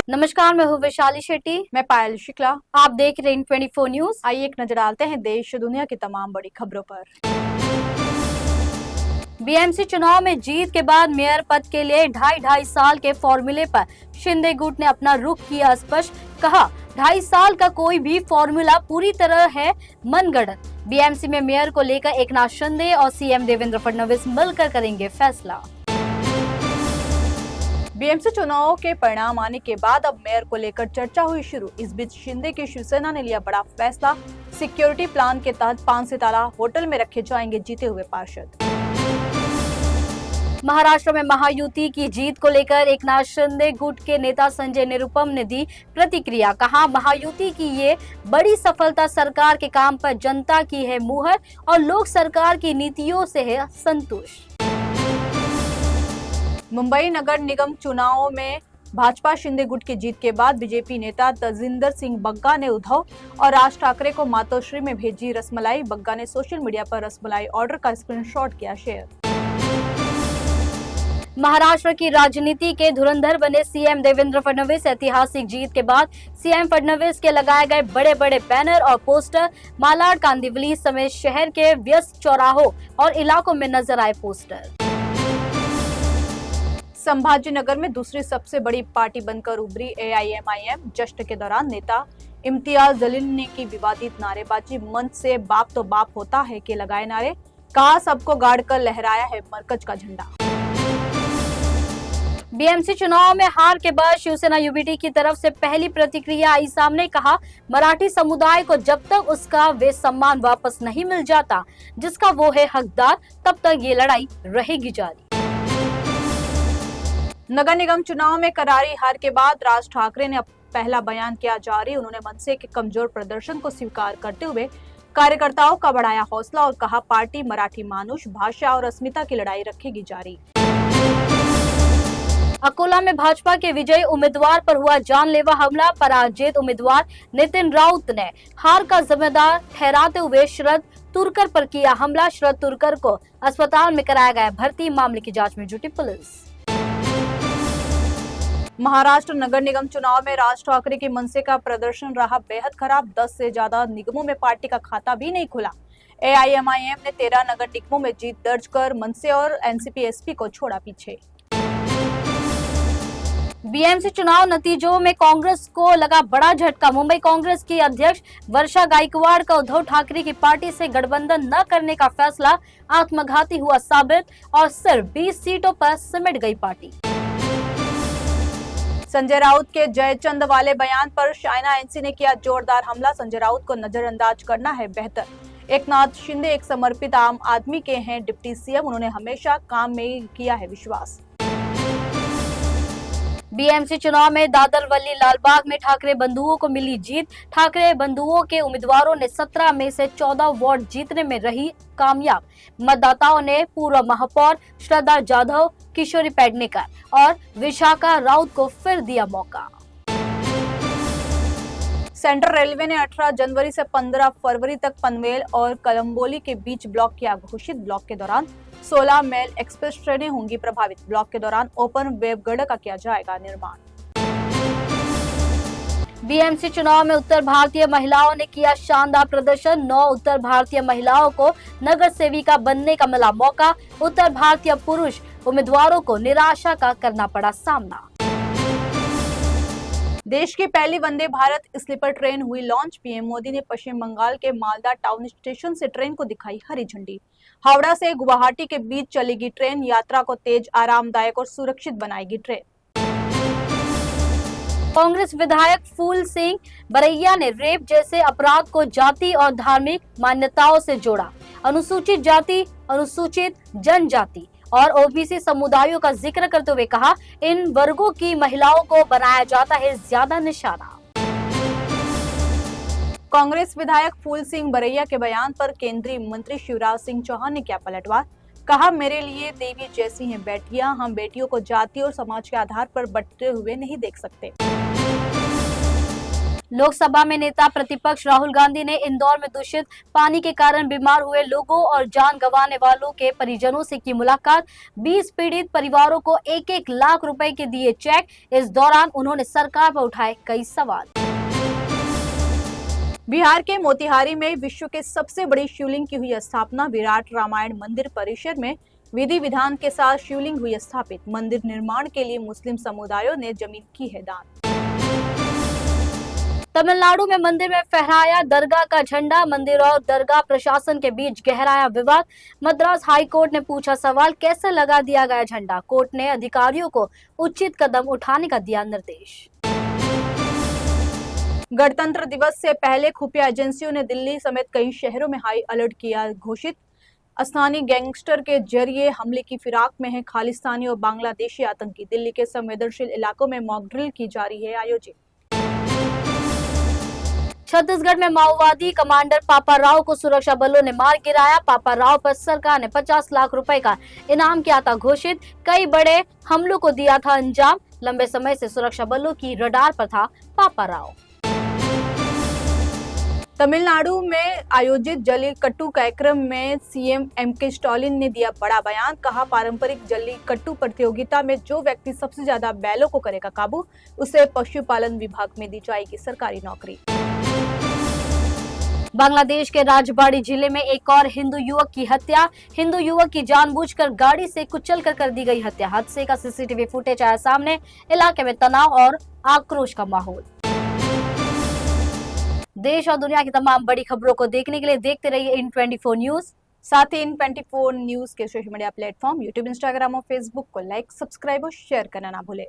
नमस्कार, मैं हूँ वैशाली शेट्टी। मैं पायल शुक्ला। आप देख रहे हैं 24 न्यूज। आइए एक नजर डालते हैं देश दुनिया की तमाम बड़ी खबरों पर। बीएमसी चुनाव में जीत के बाद मेयर पद के लिए ढाई साल के फॉर्मूले पर शिंदे गुट ने अपना रुख किया स्पष्ट। कहा, 2.5 साल का कोई भी फॉर्मूला पूरी तरह है मनगढ़ंत। बीएमसी में मेयर को लेकर एकनाथ शिंदे और सीएम देवेंद्र फडणवीस मिलकर करेंगे फैसला। बीएमसी चुनाव के परिणाम आने के बाद अब मेयर को लेकर चर्चा हुई शुरू। इस बीच शिंदे की शिवसेना ने लिया बड़ा फैसला। सिक्योरिटी प्लान के तहत 5 सितारा होटल में रखे जाएंगे जीते हुए पार्षद। महाराष्ट्र में महायुति की जीत को लेकर एकनाथ शिंदे गुट के नेता संजय निरुपम ने दी प्रतिक्रिया। कहा, महायुति की ये बड़ी सफलता सरकार के काम पर जनता की है मुहर और लोग सरकार की नीतियों से है संतुष्ट। मुंबई नगर निगम चुनाव में भाजपा शिंदे गुट की जीत के बाद बीजेपी नेता तजिंदर सिंह बग्गा ने उद्धव और राज ठाकरे को मातोश्री में भेजी रसमलाई। बग्गा ने सोशल मीडिया पर रसमलाई ऑर्डर का स्क्रीनशॉट किया शेयर। महाराष्ट्र की राजनीति के धुरंधर बने सीएम देवेंद्र फडणवीस ऐतिहासिक जीत के बाद सीएम फडणवीस के लगाए गए बड़े बड़े बैनर और पोस्टर मालाड, कांदिवली समेत शहर के व्यस्त चौराहों और इलाकों में नजर आए पोस्टर। संभाजीनगर में दूसरी सबसे बड़ी पार्टी बनकर उभरी एआईएमआईएम। जश्न के दौरान नेता इम्तियाज जलील ने की विवादित नारेबाजी। मंच से बाप तो बाप होता है के लगाए नारे। कहा, सबको गाड़ कर लहराया है मरकज का झंडा। बीएमसी चुनाव में हार के बाद शिवसेना यूबीटी की तरफ से पहली प्रतिक्रिया आई सामने। कहा, मराठी समुदाय को जब तक उसका वे सम्मान वापस नहीं मिल जाता जिसका वो है हकदार, तब तक ये लड़ाई रहेगी जारी। नगर निगम चुनाव में करारी हार के बाद राज ठाकरे ने पहला बयान किया जारी। उन्होंने मनसे के कमजोर प्रदर्शन को स्वीकार करते हुए कार्यकर्ताओं का बढ़ाया हौसला और कहा, पार्टी मराठी मानुष, भाषा और अस्मिता की लड़ाई रखेगी जारी। अकोला में भाजपा के विजयी उम्मीदवार पर हुआ जानलेवा हमला। पराजित उम्मीदवार नितिन राउत ने हार का जिम्मेदार ठहराते हुए शरद तुरकर पर किया हमला। शरद तुरकर को अस्पताल में कराया गया भर्ती। मामले की जांच में जुटी पुलिस। महाराष्ट्र नगर निगम चुनाव में राज ठाकरे की मनसे का प्रदर्शन रहा बेहद खराब। 10 से ज्यादा निगमों में पार्टी का खाता भी नहीं खुला। एआईएमआईएम ने 13 नगर निगमों में जीत दर्ज कर मनसे और एनसीपी एसपी को छोड़ा पीछे। बीएमसी चुनाव नतीजों में कांग्रेस को लगा बड़ा झटका। मुंबई कांग्रेस की अध्यक्ष वर्षा गायकवाड़ का उद्धव ठाकरे की पार्टी से गठबंधन न करने का फैसला आत्मघाती हुआ साबित और सिर्फ 20 सीटों पर सिमट गई पार्टी। संजय राउत के जयचंद वाले बयान पर शाइना एनसी ने किया जोरदार हमला। संजय राउत को नजरअंदाज करना है बेहतर। एकनाथ शिंदे एक समर्पित आम आदमी के हैं डिप्टी सीएम। उन्होंने हमेशा काम में किया है विश्वास। बीएमसी चुनाव में दादरवल्ली लालबाग में ठाकरे बंधुओं को मिली जीत। ठाकरे बंधुओं के उम्मीदवारों ने 17 में से 14 वार्ड जीतने में रही कामयाब। मतदाताओं ने पूर्व महापौर श्रद्धा जाधव, किशोरी पेडनेकर और विशाखा राउत को फिर दिया मौका। सेंट्रल रेलवे ने 18 जनवरी से 15 फरवरी तक पनवेल और कलम्बोली के बीच ब्लॉक किया घोषित। ब्लॉक के दौरान 16 मेल एक्सप्रेस ट्रेनें होंगी प्रभावित। ब्लॉक के दौरान ओपन वेब गढ़ का किया जाएगा निर्माण। बीएमसी चुनाव में उत्तर भारतीय महिलाओं ने किया शानदार प्रदर्शन। 9 उत्तर भारतीय महिलाओं को नगर सेविका बनने का मिला मौका। उत्तर भारतीय पुरुष उम्मीदवारों को निराशा का करना पड़ा सामना। देश की पहली वंदे भारत स्लीपर ट्रेन हुई लॉन्च। पीएम मोदी ने पश्चिम बंगाल के मालदा टाउन स्टेशन से ट्रेन को दिखाई हरी झंडी। हावड़ा से गुवाहाटी के बीच चलेगी ट्रेन। यात्रा को तेज, आरामदायक और सुरक्षित बनाएगी ट्रेन। कांग्रेस विधायक फूल सिंह बरैया ने रेप जैसे अपराध को जाति और धार्मिक मान्यताओं से जोड़ा। अनुसूचित जाति, अनुसूचित जनजाति और ओबीसी समुदायों का जिक्र करते हुए कहा, इन वर्गों की महिलाओं को बनाया जाता है ज्यादा निशाना। कांग्रेस विधायक फूल सिंह बरैया के बयान पर केंद्रीय मंत्री शिवराज सिंह चौहान ने किया पलटवार। कहा, मेरे लिए देवी जैसी हैं बेटियां। हम बेटियों को जाति और समाज के आधार पर बंटते हुए नहीं देख सकते। लोकसभा में नेता प्रतिपक्ष राहुल गांधी ने इंदौर में दूषित पानी के कारण बीमार हुए लोगों और जान गंवाने वालों के परिजनों से की मुलाकात। 20 पीड़ित परिवारों को 1-1 लाख रुपए के दिए चेक। इस दौरान उन्होंने सरकार पर उठाए कई सवाल। बिहार के मोतिहारी में विश्व के सबसे बड़ी शिवलिंग की हुई स्थापना। विराट रामायण मंदिर परिसर में विधि विधान के साथ शिवलिंग हुई स्थापित। मंदिर निर्माण के लिए मुस्लिम समुदायों ने जमीन की है दान। तमिलनाडु में मंदिर में फहराया दरगाह का झंडा। मंदिर और दरगाह प्रशासन के बीच गहराया विवाद। मद्रास हाई कोर्ट ने पूछा सवाल, कैसे लगा दिया गया झंडा। कोर्ट ने अधिकारियों को उचित कदम उठाने का दिया निर्देश। गणतंत्र दिवस से पहले खुफिया एजेंसियों ने दिल्ली समेत कई शहरों में हाई अलर्ट किया घोषित। स्थानीय गैंगस्टर के जरिए हमले की फिराक में है खालिस्तानी और बांग्लादेशी आतंकी। दिल्ली के संवेदनशील इलाकों में मॉक ड्रिल की जा रही है आयोजित। छत्तीसगढ़ में माओवादी कमांडर पापा राव को सुरक्षा बलों ने मार गिराया। पापा राव पर सरकार ने 50 लाख रुपए का इनाम किया था घोषित। कई बड़े हमलों को दिया था अंजाम। लंबे समय से सुरक्षा बलों की रडार पर था पापा राव। तमिलनाडु में आयोजित जल्लीकट्टू कार्यक्रम में सीएम एमके स्टालिन ने दिया बड़ा बयान। कहा, पारंपरिक जल्लीकट्टू प्रतियोगिता में जो व्यक्ति सबसे ज्यादा बैलों को करेगा काबू, उसे पशुपालन विभाग में दी जाएगी सरकारी नौकरी। बांग्लादेश के राजबाड़ी जिले में एक और हिंदू युवक की हत्या। हिंदू युवक की जानबूझकर गाड़ी से कुचलकर कर दी गई हत्या। हादसे का सीसीटीवी फुटेज आया सामने। इलाके में तनाव और आक्रोश का माहौल। देश और दुनिया की तमाम बड़ी खबरों को देखने के लिए देखते रहिए इन 24 न्यूज। साथ ही इन 24 न्यूज के social media platform YouTube, Instagram और फेसबुक को लाइक, सब्सक्राइब और शेयर करना ना भूले।